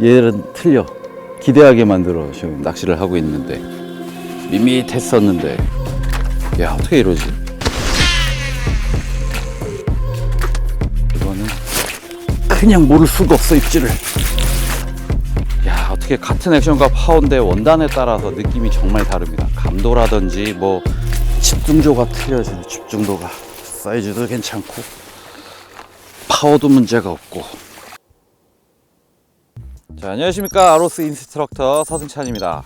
얘는 틀려. 기대하게 만들어 지금 낚시를 하고 있는데 밋밋했었는데 야 어떻게 이러지? 이거는 그냥 모를 수가 없어 입질을. 야 어떻게 같은 액션과 파워인데 원단에 따라서 느낌이 정말 다릅니다. 감도라든지 뭐 집중도가 틀려지는 집중도가 사이즈도 괜찮고 파워도 문제가 없고. 자, 안녕하십니까. 아로스 인스트럭터 서승찬입니다.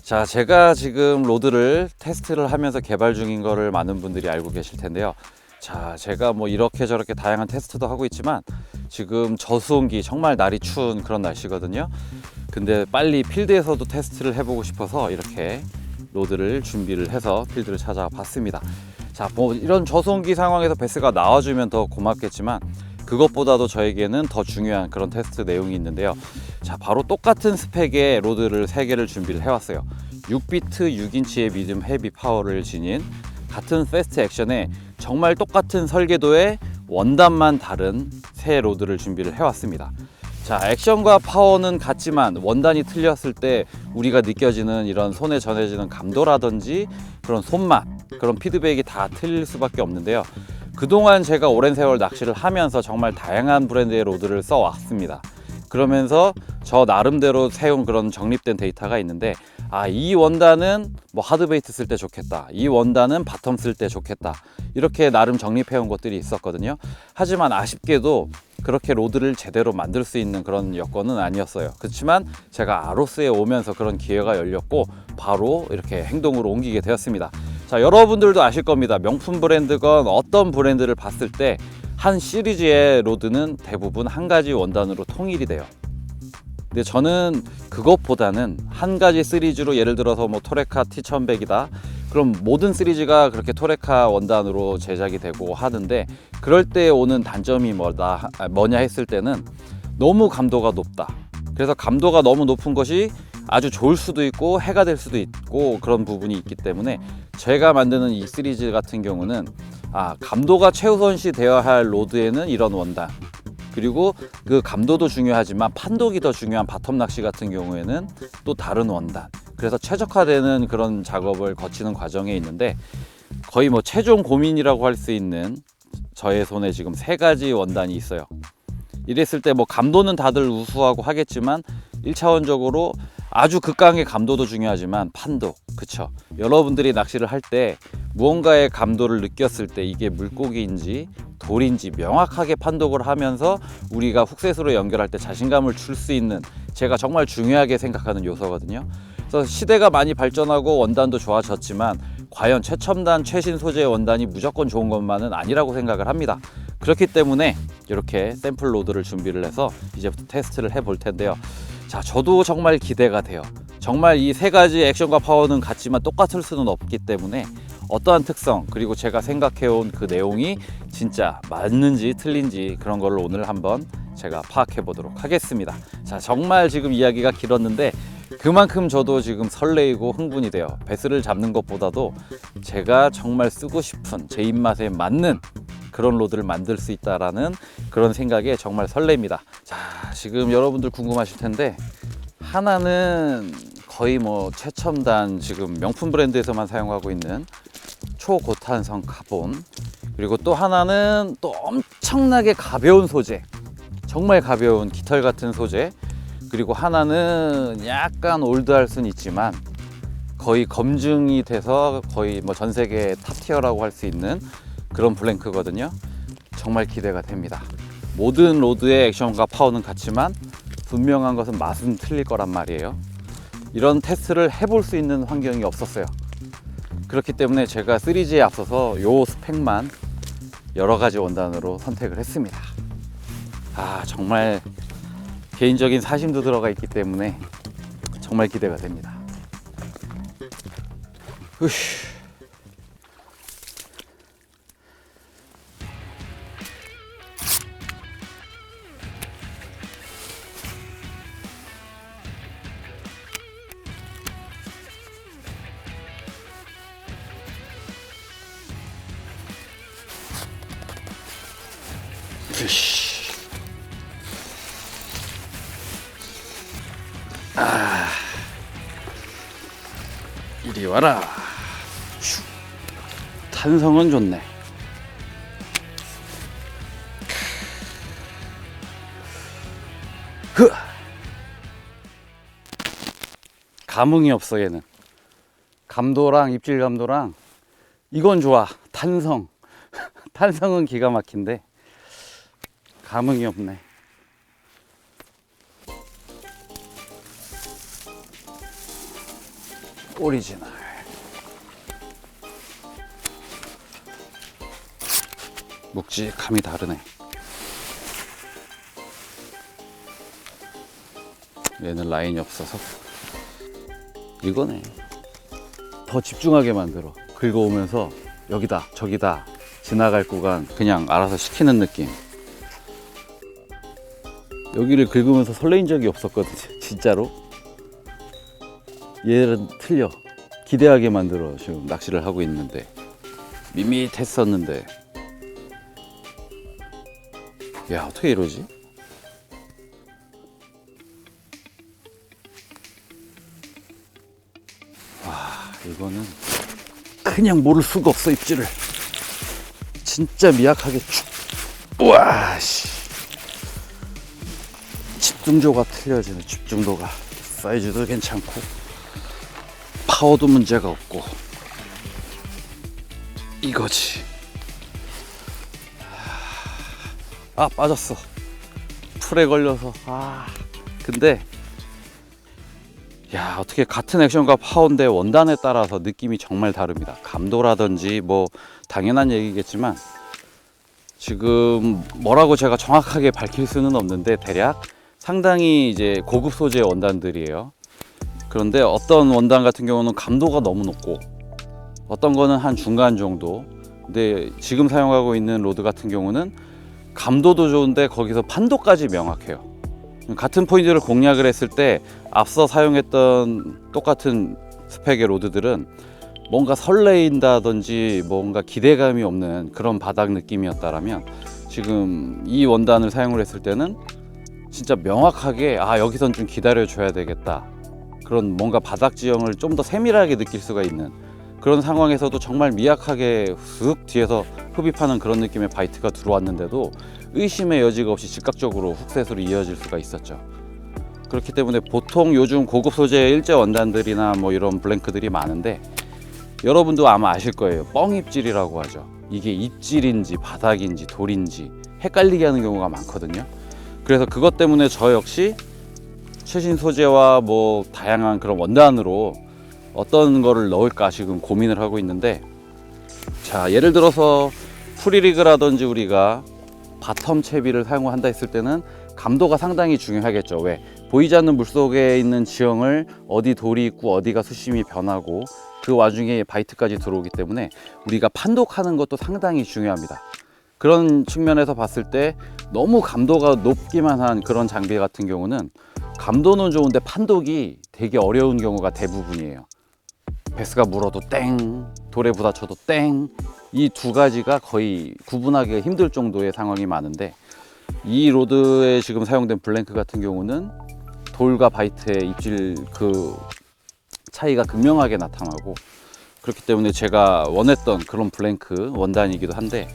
자, 제가 지금 로드를 테스트를 하면서 개발 중인 거를 많은 분들이 알고 계실 텐데요. 자, 제가 뭐 이렇게 저렇게 다양한 테스트도 하고 있지만 지금 저수온기 정말 날이 추운 그런 날씨거든요. 근데 빨리 필드에서도 테스트를 해보고 싶어서 이렇게 로드를 준비를 해서 필드를 찾아봤습니다. 자, 뭐 이런 저수온기 상황에서 베스가 나와주면 더 고맙겠지만 그것보다도 저에게는 더 중요한 그런 테스트 내용이 있는데요. 자, 바로 똑같은 스펙의 로드를 3개를 준비를 해왔어요. 6비트 6인치의 미디움 헤비 파워를 지닌 같은 패스트 액션에 정말 똑같은 설계도의 원단만 다른 새 로드를 준비를 해왔습니다. 자, 액션과 파워는 같지만 원단이 틀렸을 때 우리가 느껴지는 이런 손에 전해지는 감도라든지 그런 손맛, 그런 피드백이 다 틀릴 수밖에 없는데요. 그동안 제가 오랜 세월 낚시를 하면서 정말 다양한 브랜드의 로드를 써왔습니다. 그러면서 저 나름대로 세운 그런 정립된 데이터가 있는데, 아, 이 원단은 뭐 하드베이트 쓸 때 좋겠다, 이 원단은 바텀 쓸 때 좋겠다, 이렇게 나름 정립해온 것들이 있었거든요. 하지만 아쉽게도 그렇게 로드를 제대로 만들 수 있는 그런 여건은 아니었어요. 그렇지만 제가 아로스에 오면서 그런 기회가 열렸고 바로 이렇게 행동으로 옮기게 되었습니다. 자, 여러분들도 아실 겁니다. 명품 브랜드건 어떤 브랜드를 봤을 때 한 시리즈의 로드는 대부분 한 가지 원단으로 통일이 돼요. 근데 저는 그것보다는 한 가지 시리즈로, 예를 들어서 뭐 토레카 T1100이다, 그럼 모든 시리즈가 그렇게 토레카 원단으로 제작이 되고 하는데, 그럴 때 오는 단점이 뭐냐 했을 때는 너무 감도가 높다. 그래서 감도가 너무 높은 것이 아주 좋을 수도 있고 해가 될 수도 있고 그런 부분이 있기 때문에 제가 만드는 이 시리즈 같은 경우는 감도가 최우선시 되어야 할 로드에는 이런 원단, 그리고 그 감도도 중요하지만 판독이 더 중요한 바텀 낚시 같은 경우에는 또 다른 원단, 그래서 최적화되는 그런 작업을 거치는 과정에 있는데, 거의 뭐 최종 고민이라고 할 수 있는 저의 손에 지금 3가지 원단이 있어요. 이랬을 때 뭐 감도는 다들 우수하고 하겠지만 1차원적으로 아주 극강의 감도도 중요하지만 판독, 그쵸? 여러분들이 낚시를 할 때 무언가의 감도를 느꼈을 때 이게 물고기인지 돌인지 명확하게 판독을 하면서 우리가 훅셋으로 연결할 때 자신감을 줄 수 있는, 제가 정말 중요하게 생각하는 요소거든요. 그래서 시대가 많이 발전하고 원단도 좋아졌지만 과연 최첨단 최신 소재의 원단이 무조건 좋은 것만은 아니라고 생각을 합니다. 그렇기 때문에 이렇게 샘플 로드를 준비를 해서 이제부터 테스트를 해볼 텐데요. 자, 저도 정말 기대가 돼요. 정말 이 3가지 액션과 파워는 같지만 똑같을 수는 없기 때문에 어떠한 특성, 그리고 제가 생각해온 그 내용이 진짜 맞는지 틀린지 그런 거를 오늘 한번 제가 파악해 보도록 하겠습니다. 자, 정말 지금 이야기가 길었는데 그만큼 저도 지금 설레이고 흥분이 돼요. 베스를 잡는 것보다도 제가 정말 쓰고 싶은, 제 입맛에 맞는 그런 로드를 만들 수 있다라는 그런 생각에 정말 설렙니다. 자, 지금 여러분들 궁금하실 텐데, 하나는 거의 뭐 최첨단, 지금 명품 브랜드에서만 사용하고 있는 초고탄성 카본, 그리고 또 하나는 또 엄청나게 가벼운 소재, 정말 가벼운 깃털 같은 소재, 그리고 하나는 약간 올드할 수는 있지만 거의 검증이 돼서 거의 뭐 전 세계 탑티어라고 할 수 있는 그런 블랭크거든요. 정말 기대가 됩니다. 모든 로드의 액션과 파워는 같지만 분명한 것은 맛은 틀릴 거란 말이에요. 이런 테스트를 해볼 수 있는 환경이 없었어요. 그렇기 때문에 제가 시리즈에 앞서서 요 스펙만 여러 가지 원단으로 선택을 했습니다. 정말 개인적인 사심도 들어가 있기 때문에 정말 기대가 됩니다. 으쉬. 이리 와라. 슉. 탄성은 좋네. 흐. 감흥이 없어 얘는. 감도랑 입질 감도랑 이건 좋아. 탄성. 탄성은 기가 막힌데 감흥이 없네. 오리지널. 묵직함이 다르네. 얘는 라인이 없어서 이거네. 더 집중하게 만들어. 긁어오면서 여기다 저기다 지나갈 구간 그냥 알아서 시키는 느낌. 여기를 긁으면서 설레인 적이 없었거든요. 진짜로. 얘는 틀려. 기대하게 만들어. 지금 낚시를 하고 있는데 밋밋했었는데 야 어떻게 이러지? 와 이거는 그냥 모를 수가 없어. 입질을 진짜 미약하게 쭉. 우와 씨. 집중도가 틀려지네. 집중도가. 사이즈도 괜찮고 파워도 문제가 없고 이거지. 아 빠졌어. 풀에 걸려서. 아 근데 야 어떻게 같은 액션과 파워인데 원단에 따라서 느낌이 정말 다릅니다. 감도라든지 뭐 당연한 얘기겠지만 지금 뭐라고 제가 정확하게 밝힐 수는 없는데 대략 상당히 이제 고급 소재의 원단들이에요. 그런데 어떤 원단 같은 경우는 감도가 너무 높고 어떤 거는 한 중간 정도. 근데 지금 사용하고 있는 로드 같은 경우는 감도도 좋은데 거기서 판도까지 명확해요. 같은 포인트를 공략을 했을 때 앞서 사용했던 똑같은 스펙의 로드들은 뭔가 설레인다든지 뭔가 기대감이 없는 그런 바닥 느낌이었다라면 지금 이 원단을 사용을 했을 때는 진짜 명확하게 아 여기선 좀 기다려 줘야 되겠다. 그런 뭔가 바닥 지형을 좀 더 세밀하게 느낄 수가 있는 그런 상황에서도 정말 미약하게 슥 뒤에서 흡입하는 그런 느낌의 바이트가 들어왔는데도 의심의 여지가 없이 즉각적으로 훅셋으로 이어질 수가 있었죠. 그렇기 때문에 보통 요즘 고급 소재의 일제 원단들이나 뭐 이런 블랭크들이 많은데 여러분도 아마 아실 거예요. 뻥입질이라고 하죠. 이게 입질인지 바닥인지 돌인지 헷갈리게 하는 경우가 많거든요. 그래서 그것 때문에 저 역시 최신 소재와 뭐 다양한 그런 원단으로 어떤 거를 넣을까 지금 고민을 하고 있는데, 자 예를 들어서 프리리그라든지 우리가 바텀 채비를 사용한다 했을 때는 감도가 상당히 중요하겠죠. 왜? 보이지 않는 물속에 있는 지형을 어디 돌이 있고 어디가 수심이 변하고 그 와중에 바이트까지 들어오기 때문에 우리가 판독하는 것도 상당히 중요합니다. 그런 측면에서 봤을 때 너무 감도가 높기만 한 그런 장비 같은 경우는 감도는 좋은데 판독이 되게 어려운 경우가 대부분이에요. 베스가 물어도 땡, 돌에 부딪혀도 땡, 이 두 가지가 거의 구분하기가 힘들 정도의 상황이 많은데 이 로드에 지금 사용된 블랭크 같은 경우는 돌과 바이트의 입질 그 차이가 극명하게 나타나고, 그렇기 때문에 제가 원했던 그런 블랭크 원단이기도 한데,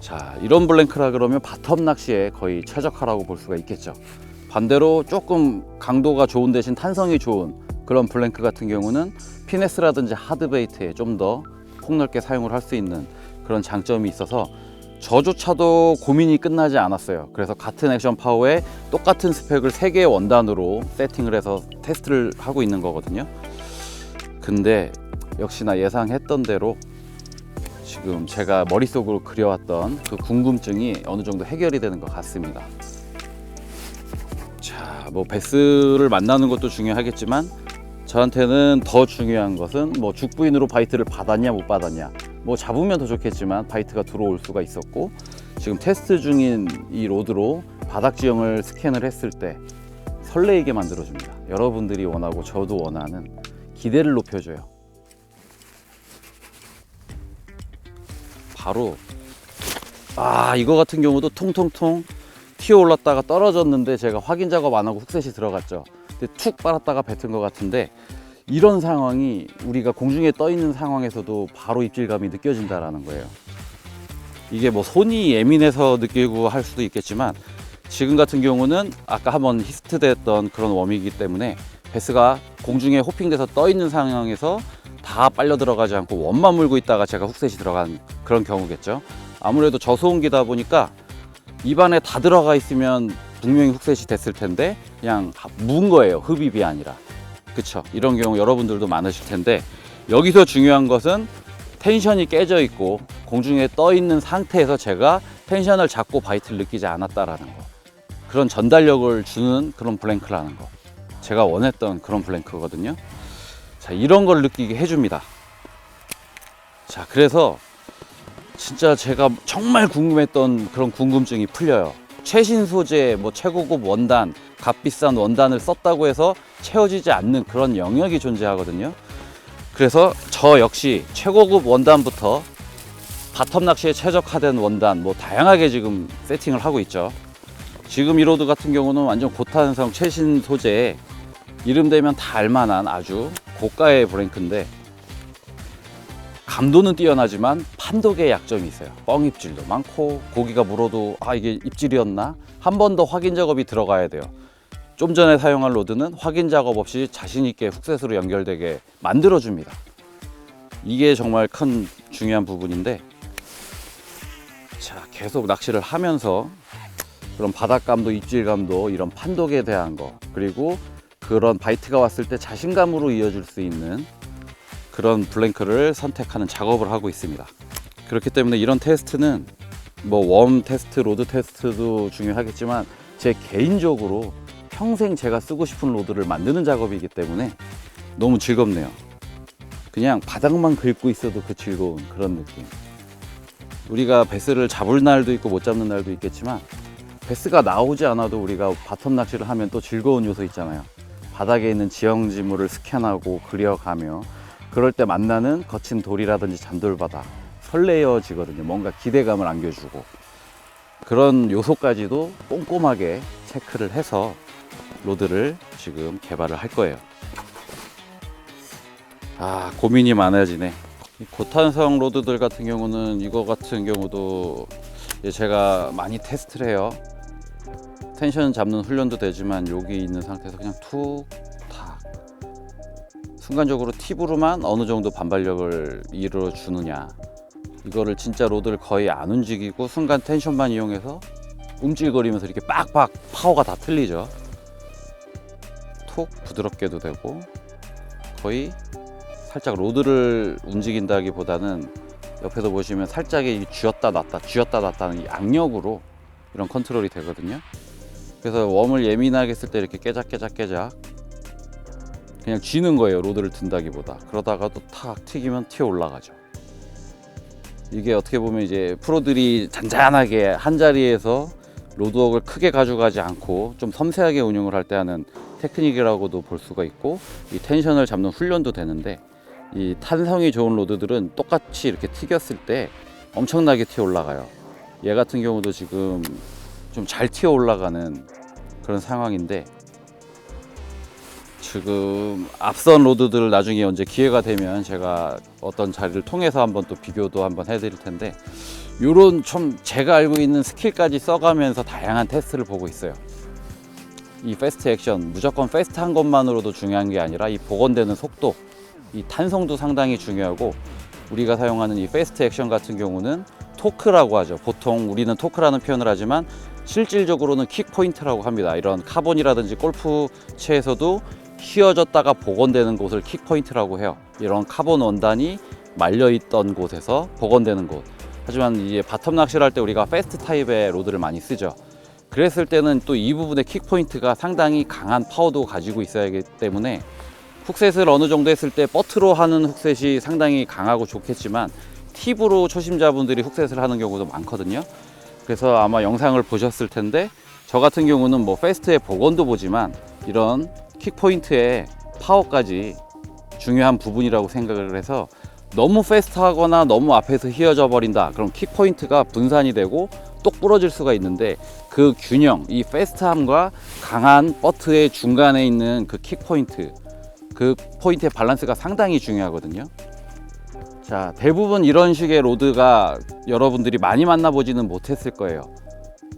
자 이런 블랭크라 그러면 바텀 낚시에 거의 최적화라고 볼 수가 있겠죠. 반대로 조금 강도가 좋은 대신 탄성이 좋은 그런 블랭크 같은 경우는 피네스라든지 하드베이트에 좀 더 폭넓게 사용을 할 수 있는 그런 장점이 있어서 저조차도 고민이 끝나지 않았어요. 그래서 같은 액션 파워에 똑같은 스펙을 3개의 원단으로 세팅을 해서 테스트를 하고 있는 거거든요. 근데 역시나 예상했던 대로 지금 제가 머릿속으로 그려왔던 그 궁금증이 어느 정도 해결이 되는 것 같습니다. 자, 뭐 베스를 만나는 것도 중요하겠지만 저한테는 더 중요한 것은 뭐 죽부인으로 바이트를 받았냐 못 받았냐, 뭐 잡으면 더 좋겠지만 바이트가 들어올 수가 있었고, 지금 테스트 중인 이 로드로 바닥 지형을 스캔을 했을 때 설레이게 만들어줍니다. 여러분들이 원하고 저도 원하는 기대를 높여줘요. 바로 이거 같은 경우도 통통통 튀어 올랐다가 떨어졌는데 제가 확인 작업 안 하고 훅셋이 들어갔죠. 근데 툭 빨았다가 뱉은 것 같은데, 이런 상황이 우리가 공중에 떠 있는 상황에서도 바로 입질감이 느껴진다라는 거예요. 이게 뭐 손이 예민해서 느끼고 할 수도 있겠지만 지금 같은 경우는 아까 한번 히스트됐던 그런 웜이기 때문에 베스가 공중에 호핑돼서 떠 있는 상황에서 다 빨려 들어가지 않고 웜만 물고 있다가 제가 훅셋이 들어간 그런 경우겠죠. 아무래도 저소음기다 보니까 입안에 다 들어가 있으면 분명히 훅셋이 됐을 텐데 그냥 문 거예요. 흡입이 아니라. 그쵸? 이런 경우 여러분들도 많으실 텐데 여기서 중요한 것은 텐션이 깨져 있고 공중에 떠 있는 상태에서 제가 텐션을 잡고 바이트를 느끼지 않았다라는 거. 그런 전달력을 주는 그런 블랭크라는 거. 제가 원했던 그런 블랭크거든요. 자, 이런 걸 느끼게 해줍니다. 자, 그래서 진짜 제가 정말 궁금했던 그런 궁금증이 풀려요. 최신 소재, 뭐 최고급 원단, 값비싼 원단을 썼다고 해서 채워지지 않는 그런 영역이 존재하거든요. 그래서 저 역시 최고급 원단부터 바텀 낚시에 최적화된 원단 뭐 다양하게 지금 세팅을 하고 있죠. 지금 이 로드 같은 경우는 완전 고탄성 최신 소재에 이름 대면 다 알만한 아주 고가의 브랭크인데 감도는 뛰어나지만 판독에 약점이 있어요. 뻥 입질도 많고 고기가 물어도 아 이게 입질이었나? 한 번 더 확인 작업이 들어가야 돼요. 좀 전에 사용한 로드는 확인 작업 없이 자신 있게 훅셋으로 연결되게 만들어줍니다. 이게 정말 큰 중요한 부분인데 자, 계속 낚시를 하면서 그런 바닥감도 입질감도 이런 판독에 대한 거 그리고 그런 바이트가 왔을 때 자신감으로 이어질 수 있는 그런 블랭크를 선택하는 작업을 하고 있습니다. 그렇기 때문에 이런 테스트는 뭐 웜 테스트, 로드 테스트도 중요하겠지만 제 개인적으로 평생 제가 쓰고 싶은 로드를 만드는 작업이기 때문에 너무 즐겁네요. 그냥 바닥만 긁고 있어도 그 즐거운 그런 느낌. 우리가 베스를 잡을 날도 있고 못 잡는 날도 있겠지만 베스가 나오지 않아도 우리가 바텀 낚시를 하면 또 즐거운 요소 있잖아요. 바닥에 있는 지형지물을 스캔하고 그려가며 그럴 때 만나는 거친 돌이라든지 잔돌바닥 설레어지거든요. 뭔가 기대감을 안겨주고 그런 요소까지도 꼼꼼하게 체크를 해서 로드를 지금 개발을 할 거예요. 아, 고민이 많아지네. 고탄성 로드들 같은 경우는 이거 같은 경우도 제가 많이 테스트를 해요. 텐션 잡는 훈련도 되지만 여기 있는 상태에서 그냥 툭탁 순간적으로 팁으로만 어느 정도 반발력을 이루어 주느냐, 이거를 진짜 로드를 거의 안 움직이고 순간 텐션만 이용해서 움찔거리면서 이렇게 빡빡 파워가 다 틀리죠. 톡 부드럽게도 되고 거의 살짝 로드를 움직인다기보다는 옆에서 보시면 살짝 쥐었다 놨다 하는 이 악력으로 이런 컨트롤이 되거든요. 그래서 웜을 예민하게 쓸 때 이렇게 깨작 그냥 쥐는 거예요. 로드를 든다기보다. 그러다가도 탁 튀기면 튀어 올라가죠. 이게 어떻게 보면 이제 프로들이 잔잔하게 한 자리에서 로드웍을 크게 가져가지 않고 좀 섬세하게 운용을 할 때 하는 테크닉이라고도 볼 수가 있고 이 텐션을 잡는 훈련도 되는데 이 탄성이 좋은 로드들은 똑같이 이렇게 튀겼을 때 엄청나게 튀어 올라가요. 얘 같은 경우도 지금 좀 잘 튀어 올라가는 그런 상황인데 지금 앞선 로드들 나중에 언제 기회가 되면 제가 어떤 자리를 통해서 한번 또 비교도 한번 해드릴 텐데 요런 좀 제가 알고 있는 스킬까지 써가면서 다양한 테스트를 보고 있어요. 이 패스트 액션 무조건 패스트한 것만으로도 중요한 게 아니라 이 복원되는 속도, 이 탄성도 상당히 중요하고 우리가 사용하는 이 패스트 액션 같은 경우는 토크라고 하죠. 보통 우리는 토크라는 표현을 하지만 실질적으로는 킥 포인트라고 합니다. 이런 카본이라든지 골프채에서도 휘어졌다가 복원되는 곳을 킥 포인트라고 해요. 이런 카본 원단이 말려있던 곳에서 복원되는 곳. 하지만 이제 바텀 낚시를 할 때 우리가 패스트 타입의 로드를 많이 쓰죠. 그랬을 때는 또 이 부분의 킥 포인트가 상당히 강한 파워도 가지고 있어야 하기 때문에 훅셋을 어느 정도 했을 때 버트로 하는 훅셋이 상당히 강하고 좋겠지만 팁으로 초심자분들이 훅셋을 하는 경우도 많거든요. 그래서 아마 영상을 보셨을 텐데 저 같은 경우는 뭐 패스트의 복원도 보지만 이런 킥 포인트의 파워까지 중요한 부분이라고 생각을 해서 너무 패스트하거나 너무 앞에서 휘어져 버린다. 그럼 킥 포인트가 분산이 되고 똑 부러질 수가 있는데 그 균형, 이 패스트함과 강한 버트의 중간에 있는 그 킥 포인트, 그 포인트의 밸런스가 상당히 중요하거든요. 자, 대부분 이런 식의 로드가 여러분들이 많이 만나보지는 못했을 거예요.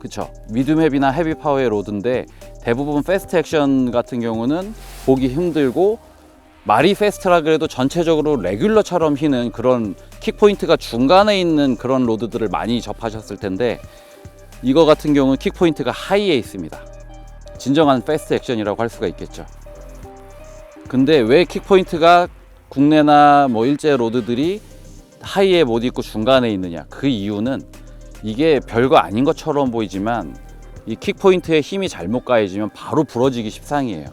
그쵸? 미드맵이나 헤비 파워의 로드인데 대부분 패스트 액션 같은 경우는 보기 힘들고, 말이 패스트라 그래도 전체적으로 레귤러처럼 휘는 그런 킥포인트가 중간에 있는 그런 로드들을 많이 접하셨을 텐데, 이거 같은 경우는 킥포인트가 하이에 있습니다. 진정한 패스트 액션이라고 할 수가 있겠죠. 근데 왜 킥포인트가 국내나 뭐 일제 로드들이 하이에 못 있고 중간에 있느냐, 그 이유는 이게 별거 아닌 것처럼 보이지만 이 킥포인트에 힘이 잘못 가해지면 바로 부러지기 십상이에요.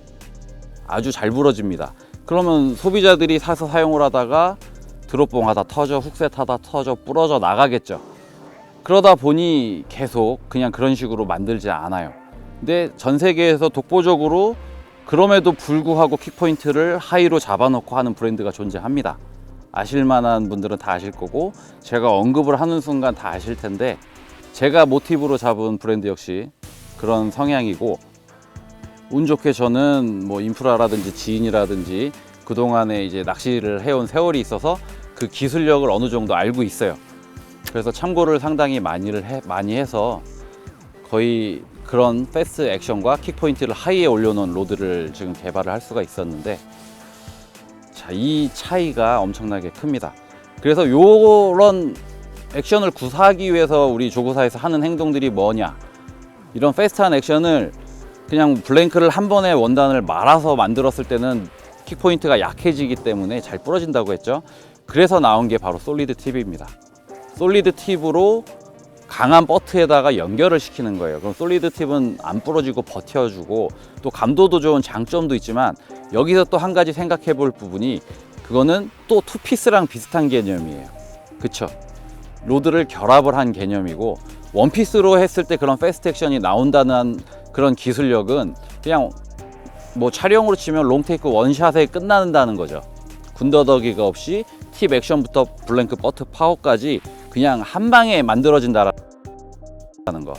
아주 잘 부러집니다. 그러면 소비자들이 사서 사용을 하다가 드롭봉 하다 터져, 훅셋 하다 터져, 부러져 나가겠죠. 그러다 보니 계속 그냥 그런 식으로 만들지 않아요. 근데 전 세계에서 독보적으로 그럼에도 불구하고 킥포인트를 하이로 잡아놓고 하는 브랜드가 존재합니다. 아실만한 분들은 다 아실 거고, 제가 언급을 하는 순간 다 아실 텐데, 제가 모티브로 잡은 브랜드 역시 그런 성향이고, 운 좋게 저는 뭐 인프라라든지 지인이라든지 그동안에 이제 낚시를 해온 세월이 있어서 그 기술력을 어느 정도 알고 있어요. 그래서 참고를 상당히 많이 해서 거의 그런 패스트 액션과 킥포인트를 하이에 올려놓은 로드를 지금 개발을 할 수가 있었는데, 자, 이 차이가 엄청나게 큽니다. 그래서 요런 액션을 구사하기 위해서 우리 조구사에서 하는 행동들이 뭐냐, 이런 패스트한 액션을 그냥 블랭크를 한 번에 원단을 말아서 만들었을 때는 킥포인트가 약해지기 때문에 잘 부러진다고 했죠. 그래서 나온 게 바로 솔리드 팁입니다. 솔리드 팁으로 강한 버트에다가 연결을 시키는 거예요. 그럼 솔리드 팁은 안 부러지고 버텨주고, 또 감도도 좋은 장점도 있지만, 여기서 또 한 가지 생각해 볼 부분이, 그거는 또 투피스랑 비슷한 개념이에요. 그쵸? 로드를 결합을 한 개념이고, 원피스로 했을 때 그런 패스트 액션이 나온다는 그런 기술력은 그냥 뭐 촬영으로 치면 롱테이크 원샷에 끝난다는 거죠. 군더더기가 없이 팁 액션부터 블랭크 버트 파워까지 그냥 한 방에 만들어진다라는 거.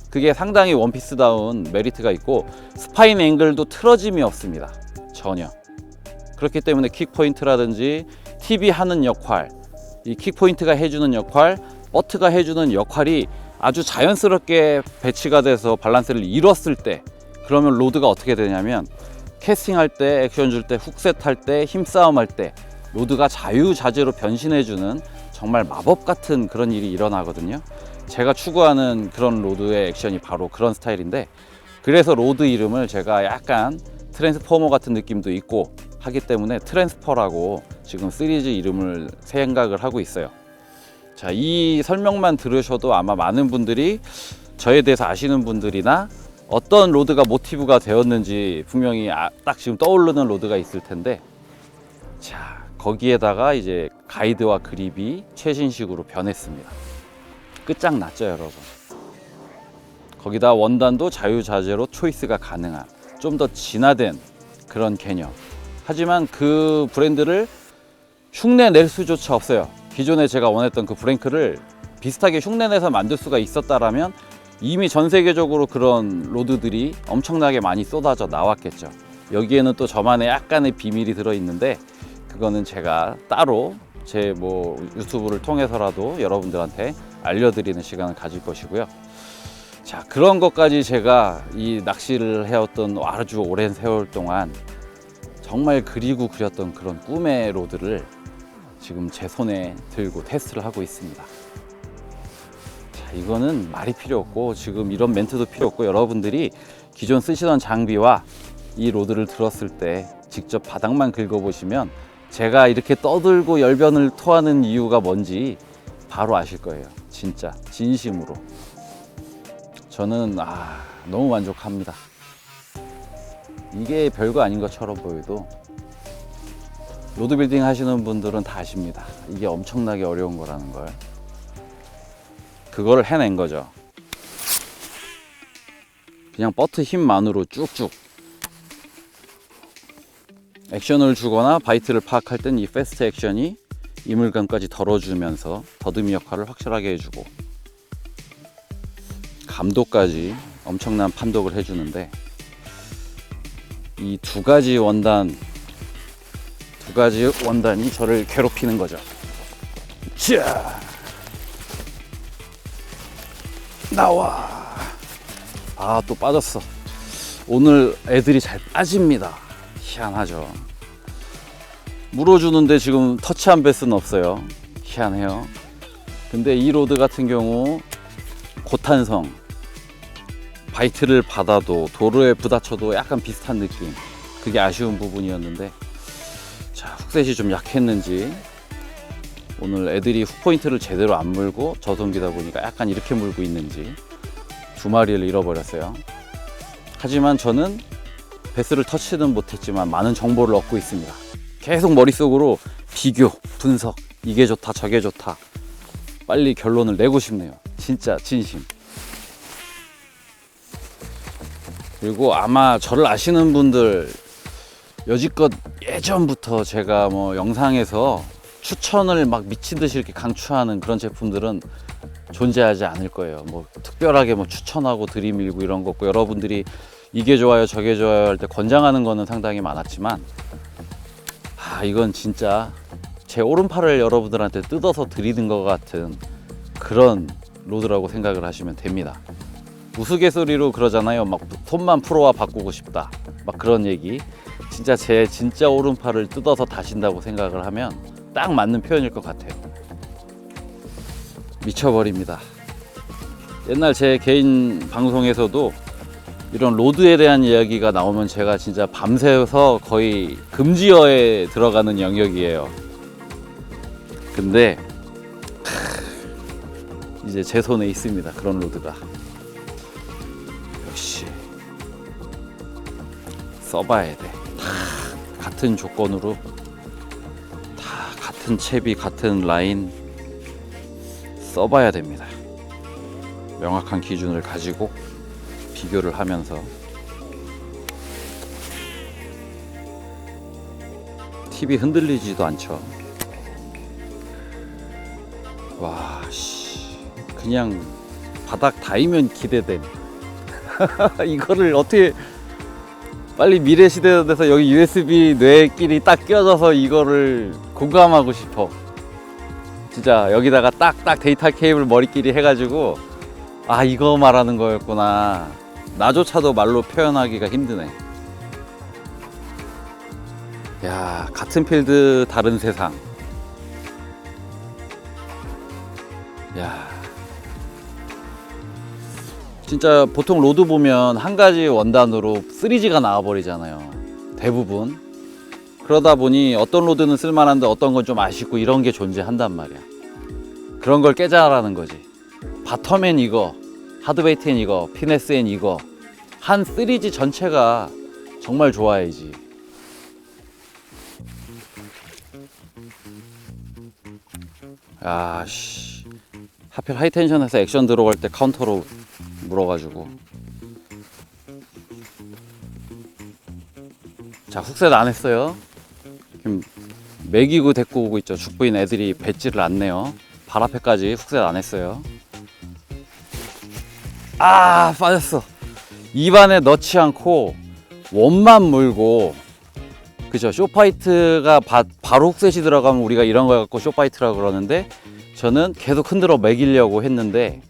그게 상당히 원피스다운 메리트가 있고, 스파인 앵글도 틀어짐이 없습니다. 전혀. 그렇기 때문에 킥포인트라든지 팁이 하는 역할, 이 킥포인트가 해주는 역할, 버트가 해주는 역할이 아주 자연스럽게 배치가 돼서 밸런스를 이뤘을 때, 그러면 로드가 어떻게 되냐면, 캐스팅할 때, 액션 줄 때, 훅셋 할 때, 힘싸움 할 때 로드가 자유자재로 변신해주는 정말 마법 같은 그런 일이 일어나거든요. 제가 추구하는 그런 로드의 액션이 바로 그런 스타일인데, 그래서 로드 이름을 제가 약간 트랜스포머 같은 느낌도 있고 하기 때문에 트랜스퍼라고 지금 시리즈 이름을 생각을 하고 있어요. 자, 이 설명만 들으셔도 아마 많은 분들이 저에 대해서 아시는 분들이나 어떤 로드가 모티브가 되었는지 분명히 딱 지금 떠오르는 로드가 있을 텐데, 자, 거기에다가 이제 가이드와 그립이 최신식으로 변했습니다. 끝장났죠, 여러분. 거기다 원단도 자유자재로 초이스가 가능한 좀 더 진화된 그런 개념. 하지만 그 브랜드를 흉내낼 수조차 없어요. 기존에 제가 원했던 그 브랭크를 비슷하게 흉내내서 만들 수가 있었다라면 이미 전 세계적으로 그런 로드들이 엄청나게 많이 쏟아져 나왔겠죠. 여기에는 또 저만의 약간의 비밀이 들어있는데, 그거는 제가 따로 제 뭐 유튜브를 통해서라도 여러분들한테 알려드리는 시간을 가질 것이고요. 자, 그런 것까지 제가 이 낚시를 해왔던 아주 오랜 세월 동안 정말 그리고 그렸던 그런 꿈의 로드를 지금 제 손에 들고 테스트를 하고 있습니다. 자, 이거는 말이 필요 없고 지금 이런 멘트도 필요 없고, 여러분들이 기존 쓰시던 장비와 이 로드를 들었을 때 직접 바닥만 긁어보시면 제가 이렇게 떠들고 열변을 토하는 이유가 뭔지 바로 아실 거예요. 진짜 진심으로 저는 너무 만족합니다. 이게 별거 아닌 것처럼 보여도 로드 빌딩 하시는 분들은 다 아십니다. 이게 엄청나게 어려운 거라는 걸. 그거를 해낸 거죠. 그냥 버트 힘만으로 쭉쭉 액션을 주거나 바이트를 파악할 땐 이 패스트 액션이 이물감까지 덜어주면서 더듬이 역할을 확실하게 해주고, 감도까지 엄청난 판독을 해주는데, 이 두 가지 원단 두 가지 원단이 저를 괴롭히는 거죠. 자, 나와. 아, 또 빠졌어. 오늘 애들이 잘 빠집니다. 희한하죠. 물어주는데 지금 터치한 베스는 없어요. 희한해요. 근데 이 로드 같은 경우 고탄성, 바이트를 받아도 도로에 부딪혀도 약간 비슷한 느낌. 그게 아쉬운 부분이었는데, 자, 훅셋이 좀 약했는지 오늘 애들이 훅포인트를 제대로 안 물고 저송기다 보니까 약간 이렇게 물고 있는지 두 마리를 잃어버렸어요. 하지만 저는 베스를 터치는 못했지만 많은 정보를 얻고 있습니다. 계속 머릿속으로 비교, 분석, 이게 좋다 저게 좋다, 빨리 결론을 내고 싶네요. 진짜 진심. 그리고 아마 저를 아시는 분들, 여지껏 예전부터 제가 뭐 영상에서 추천을 막 미친 듯이 이렇게 강추하는 그런 제품들은 존재하지 않을 거예요. 뭐 특별하게 뭐 추천하고 들이밀고 이런 거 없고, 여러분들이 이게 좋아요 저게 좋아요 할 때 권장하는 거는 상당히 많았지만, 이건 진짜 제 오른팔을 여러분들한테 뜯어서 드리는 것 같은 그런 로드라고 생각을 하시면 됩니다. 우스갯소리로 그러잖아요. 막 손만 프로와 바꾸고 싶다, 막 그런 얘기. 진짜 제 진짜 오른팔을 뜯어서 다신다고 생각을 하면 딱 맞는 표현일 것 같아요. 미쳐버립니다. 옛날 제 개인 방송에서도 이런 로드에 대한 이야기가 나오면 제가 진짜 밤새서 거의 금지어에 들어가는 영역이에요. 근데 이제 제 손에 있습니다. 그런 로드가. 역시 써봐야 돼. 다 같은 조건으로, 다 같은 채비 같은 라인 써봐야 됩니다. 명확한 기준을 가지고 비교를 하면서. 팁이 흔들리지도 않죠. 와, 씨, 그냥 바닥 닿으면 기대됨. 이거를 어떻게 빨리 미래 시대에 돼서 여기 USB 뇌끼리 딱 껴져서 이거를 공감하고 싶어. 진짜 여기다가 딱딱 데이터 케이블 머리끼리 해가지고, 이거 말하는 거였구나. 나조차도 말로 표현하기가 힘드네. 야, 같은 필드 다른 세상. 야, 진짜 보통 로드 보면 한 가지 원단으로 3G가 나와버리잖아요, 대부분. 그러다 보니 어떤 로드는 쓸만한데 어떤 건 좀 아쉽고 이런 게 존재한단 말이야. 그런 걸 깨자라는 거지. 바텀엔 이거, 하드웨이트엔 이거, 피네스엔 이거, 한 3G 전체가 정말 좋아야지. 씨, 하필 하이텐션에서 액션 들어갈 때 카운터로 물어가지고. 자, 훅셋 안 했어요. 지금 매기고 데리고 오고 있죠. 죽부인 애들이 뱉지를 않네요. 발 앞에까지 훅셋 안 했어요. 빠졌어. 입안에 넣지 않고 원만 물고, 그죠? 쇼파이트가 바로 훅셋이 들어가면 우리가 이런 거 갖고 쇼파이트라고 그러는데, 저는 계속 흔들어 매기려고 했는데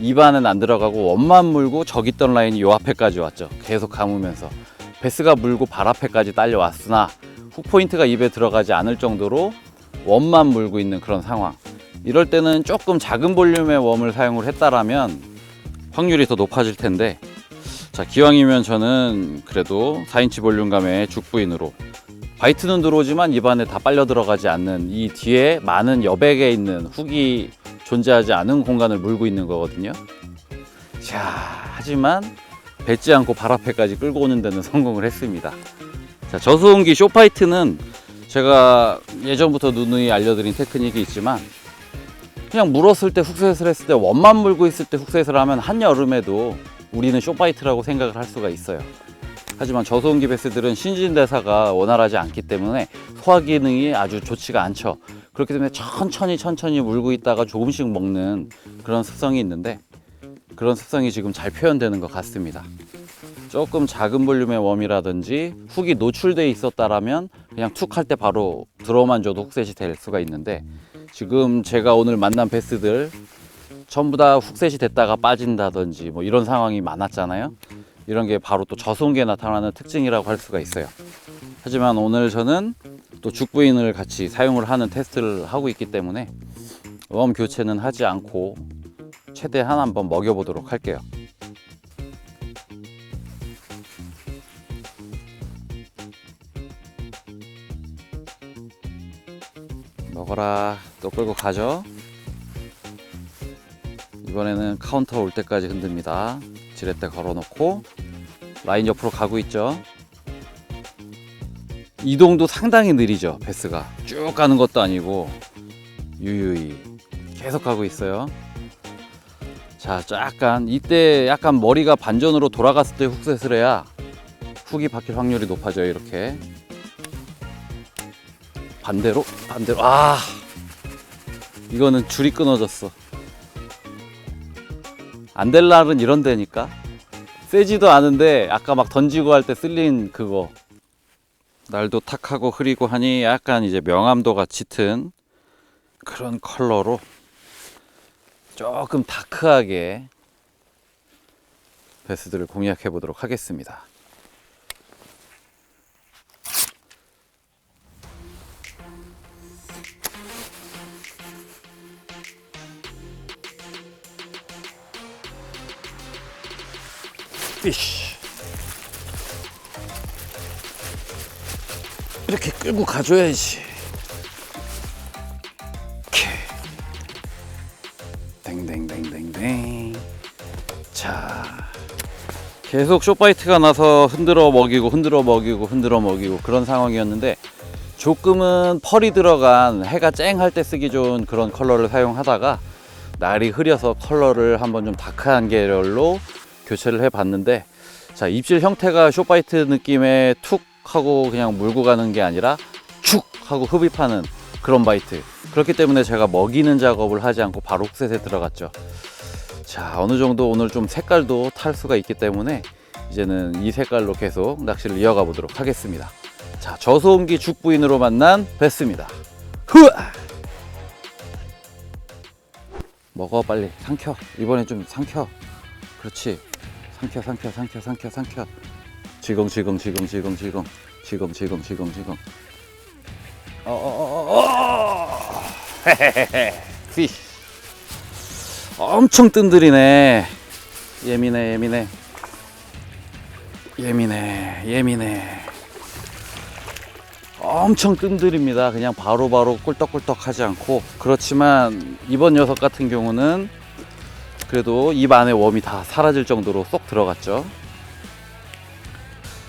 입안은 안 들어가고 원만 물고 저기 있던 라인이 요 앞에까지 왔죠. 계속 감으면서 베스가 물고 발 앞에까지 딸려왔으나 훅포인트가 입에 들어가지 않을 정도로 웜만 물고 있는 그런 상황. 이럴 때는 조금 작은 볼륨의 웜을 사용을 했다라면 확률이 더 높아질 텐데, 자, 기왕이면 저는 그래도 4인치 볼륨감의 죽부인으로, 바이트는 들어오지만 입안에 다 빨려 들어가지 않는 이 뒤에 많은 여백에 있는 훅이 존재하지 않은 공간을 물고 있는 거거든요. 자, 하지만 뱉지 않고 발 앞에까지 끌고 오는 데는 성공을 했습니다. 자, 저수온기 쇼파이트는 제가 예전부터 누누이 알려드린 테크닉이 있지만, 그냥 물었을 때 훅셋을 했을 때 원만 물고 있을 때 훅셋을 하면 한여름에도 우리는 쇼파이트라고 생각을 할 수가 있어요. 하지만 저소음기 베스들은 신진대사가 원활하지 않기 때문에 소화 기능이 아주 좋지가 않죠. 그렇기 때문에 천천히 물고 있다가 조금씩 먹는 그런 습성이 있는데, 그런 습성이 지금 잘 표현되는 것 같습니다. 조금 작은 볼륨의 웜이라든지 훅이 노출돼 있었다라면 그냥 툭 할 때 바로 들어만 줘도 훅셋이 될 수가 있는데, 지금 제가 오늘 만난 베스들 전부 다 훅셋이 됐다가 빠진다든지 뭐 이런 상황이 많았잖아요. 이런 게 바로 또 저소음기에 나타나는 특징이라고 할 수가 있어요. 하지만 오늘 저는 또 죽부인을 같이 사용을 하는 테스트를 하고 있기 때문에 웜 교체는 하지 않고 최대한 한번 먹여보도록 할게요. 먹어라. 또 끌고 가죠. 이번에는 카운터 올 때까지 흔듭니다. 지렛대 걸어놓고 라인 옆으로 가고 있죠. 이동도 상당히 느리죠. 베스가 쭉 가는 것도 아니고 유유히 계속 가고 있어요. 자, 약간 이때 약간 머리가 반전으로 돌아갔을 때 훅셋을 해야 훅이 박힐 확률이 높아져요. 이렇게 반대로 아, 이거는 줄이 끊어졌어. 안 될 날은 이런 데니까. 세지도 않은데 아까 막 던지고 할 때 쓸린 그거. 날도 탁하고 흐리고 하니 약간 이제 명암도가 짙은 그런 컬러로 조금 다크하게 베스들을 공략해 보도록 하겠습니다. 피쉬. 이렇게 끌고 가줘야지. 댕댕댕댕댕. 자, 계속 숏바이트가 나서 흔들어 먹이고 그런 상황이었는데, 조금은 펄이 들어간 해가 쨍할 때 쓰기 좋은 그런 컬러를 사용하다가 날이 흐려서 컬러를 한번 좀 다크한 계열로 교체를 해봤는데, 자, 입질 형태가 숏바이트 느낌의 툭 하고 그냥 물고 가는 게 아니라 축 하고 흡입하는 그런 바이트. 그렇기 때문에 제가 먹이는 작업을 하지 않고 바로 훅셋에 들어갔죠. 자, 어느 정도 오늘 좀 색깔도 탈 수가 있기 때문에 이제는 이 색깔로 계속 낚시를 이어가 보도록 하겠습니다. 자, 저소음기 죽부인으로 만난 베스입니다. 흐아! 먹어, 빨리 삼켜. 이번엔 좀 삼켜. 그렇지. 삼켜. 지금. 헤헤헤. 피쉬. 엄청 뜸들이네. 예민해. 엄청 뜸들입니다. 그냥 바로바로 꿀떡꿀떡 하지 않고. 그렇지만 이번 녀석 같은 경우는 그래도 입 안에 웜이 다 사라질 정도로 쏙 들어갔죠.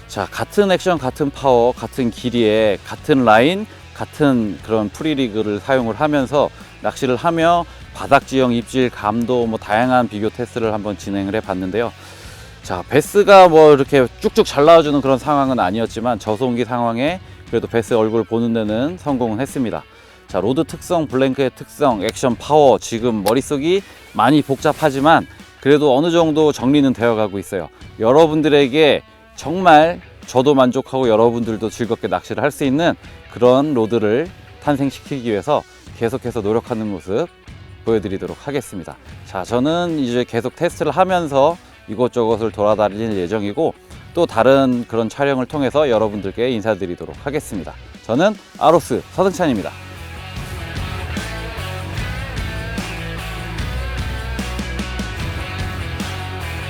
자, 같은 액션, 같은 파워, 같은 길이에 같은 라인, 같은 그런 프리리그를 사용을 하면서 낚시를 하며 바닥 지형, 입질, 감도 뭐 다양한 비교 테스트를 한번 진행을 해 봤는데요. 자, 베스가 뭐 이렇게 쭉쭉 잘 나와주는 그런 상황은 아니었지만 저소음기 상황에 그래도 베스 얼굴 보는 데는 성공을 했습니다. 자, 로드 특성, 블랭크의 특성, 액션, 파워, 지금 머릿속이 많이 복잡하지만 그래도 어느 정도 정리는 되어 가고 있어요. 여러분들에게 정말 저도 만족하고 여러분들도 즐겁게 낚시를 할 수 있는 그런 로드를 탄생시키기 위해서 계속해서 노력하는 모습 보여드리도록 하겠습니다. 자, 저는 이제 계속 테스트를 하면서 이곳저곳을 돌아다닐 예정이고 또 다른 그런 촬영을 통해서 여러분들께 인사드리도록 하겠습니다. 저는 아로스 서등찬입니다.